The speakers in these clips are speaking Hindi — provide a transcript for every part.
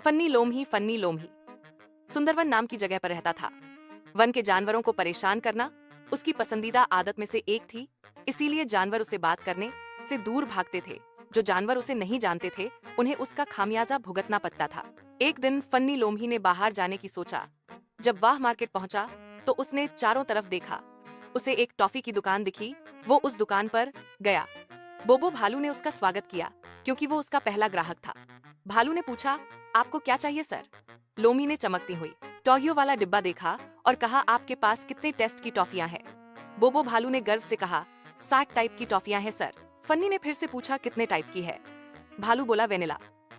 फन्नी लोमही सुंदरवन नाम की जगह पर रहता था। वन के जानवरों को परेशान करना उसकी पसंदीदा आदत में से एक थी। इसीलिए जानवर उसे बात करने से दूर भागते थे। जो जानवर उसे नहीं जानते थे उन्हें उसका खामियाजा भुगतना पड़ता था। एक दिन फन्नी लोमही ने बाहर जाने की सोचा। जब वह मार्केट पहुंचा तो उसने चारों तरफ देखा। उसे एक टॉफी की दुकान दिखी। वो उस दुकान पर गया। बोबो भालू ने उसका स्वागत किया क्योंकि वो उसका पहला ग्राहक था। भालू ने पूछा, आपको क्या चाहिए सर? लोमी ने चमकती हुई टॉफियों वाला डिब्बा देखा और कहा, आपके पास कितने टेस्ट की टॉफियां हैं? बोबो भालू ने गर्व से कहा, 60 टाइप की टॉफियां हैं सर। फन्नी ने फिर से पूछा, कितने टाइप की है? भालू बोला, वेनिला,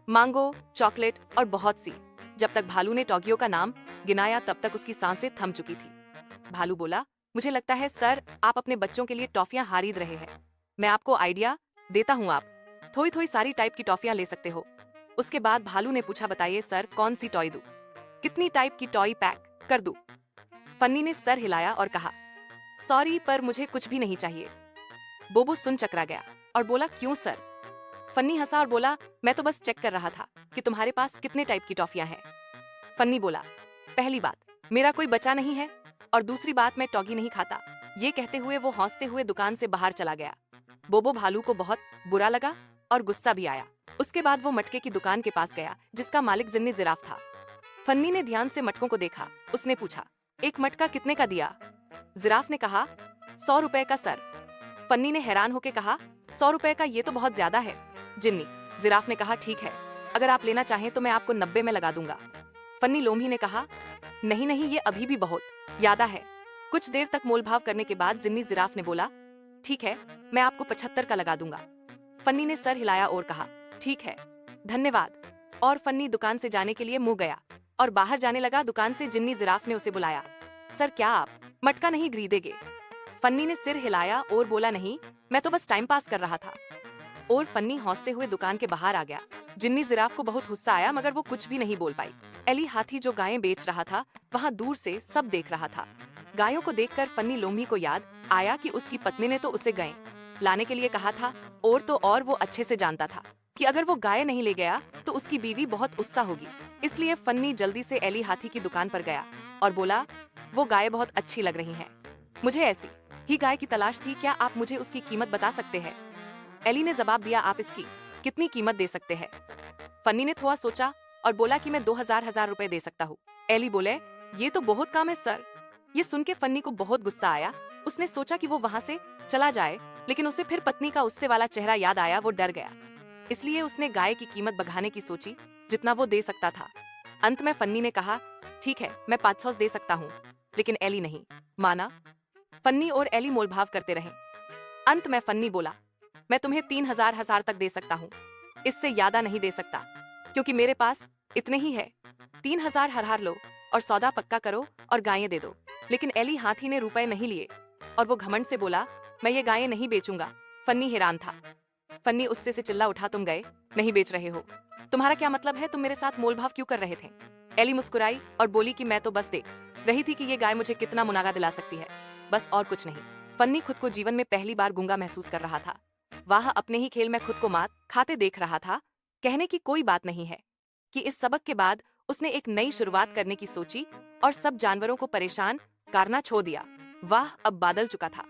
मांगो, चॉकलेट और बहुत सी। जब तक भालू ने टॉगियो का नाम गिनाया तब तक उसकी सांसें थम चुकी थी। भालू बोला, मुझे लगता है सर आप अपने बच्चों के लिए टॉफियां खरीद रहे हैं। मैं आपको आइडिया देता हूँ, आप थोड़ी थोड़ी सारी टाइप की टॉफियां ले सकते हो। उसके बाद भालू ने पूछा, बताइए सर कौन सी टॉय दूं? कितनी टाइप की टॉय पैक कर दूं? फन्नी ने सर हिलाया और कहा, सॉरी पर मुझे कुछ भी नहीं चाहिए। बोबो सुन चकरा गया और बोला, क्यों सर? फन्नी हंसा और बोला, मैं तो बस चेक कर रहा था कि तुम्हारे पास कितने टाइप की टॉफियां हैं। फन्नी बोला, पहली बात मेरा कोई बच्चा नहीं है और दूसरी बात मैं टॉगी नहीं खाता। ये कहते हुए वो हंसते हुए दुकान से बाहर चला गया। बोबो भालू को बहुत बुरा लगा और गुस्सा भी आया। उसके बाद वो मटके की दुकान के पास गया जिसका मालिक जिन्नी जिराफ था। फन्नी ने ध्यान से मटकों को देखा। उसने पूछा, एक मटका कितने का दिया? जिराफ ने कहा, 100 रुपए का सर। फन्नी ने हैरान होकर कहा, 100 रुपए का? ये तो बहुत ज्यादा है। जिन्नी जिराफ ने कहा, ठीक है, अगर आप लेना चाहें तो मैं आपको 90 में लगा दूंगा। फन्नी लोमही ने कहा, नहीं नहीं, ये अभी भी बहुत ज्यादा है। कुछ देर तक मोलभाव करने के बाद जिन्नी जिराफ ने बोला, ठीक है, मैं आपको 75 का लगा दूंगा। फन्नी ने सर हिलाया और कहा, ठीक है, धन्यवाद। और फन्नी दुकान से जाने के लिए मुंह गया और बाहर जाने लगा। दुकान से जिन्नी जिराफ ने उसे बुलाया, सर क्या आप मटका नहीं खरीदेंगे? फन्नी ने सिर हिलाया और बोला, नहीं, मैं तो बस टाइम पास कर रहा था। और फन्नी हंसते हुए दुकान के बाहर आ गया। जिन्नी जिराफ को बहुत गुस्सा आया मगर वो कुछ भी नहीं बोल पाई। एली हाथी जो गायें बेच रहा था वहाँ दूर से सब देख रहा था। गायों को देखकर फन्नी लोमही को याद आया कि उसकी पत्नी ने तो उसे गायें लाने के लिए कहा था और तो और वो अच्छे से जानता था कि अगर वो गाय नहीं ले गया तो उसकी बीवी बहुत गुस्सा होगी। इसलिए फन्नी जल्दी से एली हाथी की दुकान पर गया और बोला, वो गाय बहुत अच्छी लग रही हैं। मुझे ऐसी ही गाय की तलाश थी, क्या आप मुझे उसकी कीमत बता सकते हैं? एली ने जवाब दिया, आप इसकी कितनी कीमत दे सकते हैं? फन्नी ने थोड़ा सोचा और बोला कि मैं 2000 रुपए दे सकता हूँ। एली बोले, ये तो बहुत कम है सर। ये सुन के फन्नी को बहुत गुस्सा आया। उसने सोचा कि वो वहाँ से चला जाए, लेकिन उसे फिर पत्नी का उससे वाला चेहरा याद आया। वो डर गया, इसलिए उसने गाय की कीमत बढ़ाने की सोची जितना वो दे सकता था। अंत में फन्नी ने कहा, ठीक है, मैं 500 दे सकता हूँ। लेकिन एली नहीं माना। फन्नी और एली मोलभाव करते रहे। अंत में फन्नी बोला, मैं तुम्हें 3000 तक दे सकता हूँ, इससे ज्यादा नहीं दे सकता क्योंकि मेरे पास इतने ही है। 3000 हर लो और सौदा पक्का करो और गायें दे दो। लेकिन एली हाथी ने रुपए नहीं लिए और वो घमंड से बोला, मैं ये गायें नहीं बेचूंगा। फन्नी हैरान था। फन्नी उससे से चिल्ला उठा, तुम गए नहीं बेच रहे हो? तुम्हारा क्या मतलब है? तुम मेरे साथ मोलभाव क्यों कर रहे थे? एली मुस्कुराई और बोली कि मैं तो बस देख रही थी कि ये गाय मुझे कितना मुनाफा दिला सकती है, बस और कुछ नहीं। फन्नी खुद को जीवन में पहली बार गूंगा महसूस कर रहा था। वह अपने ही खेल में खुद को मात खाते देख रहा था। कहने की कोई बात नहीं है कि इस सबक के बाद उसने एक नई शुरुआत करने की सोची और सब जानवरों को परेशान करना छोड़ दिया। वह अब बादल चुका था।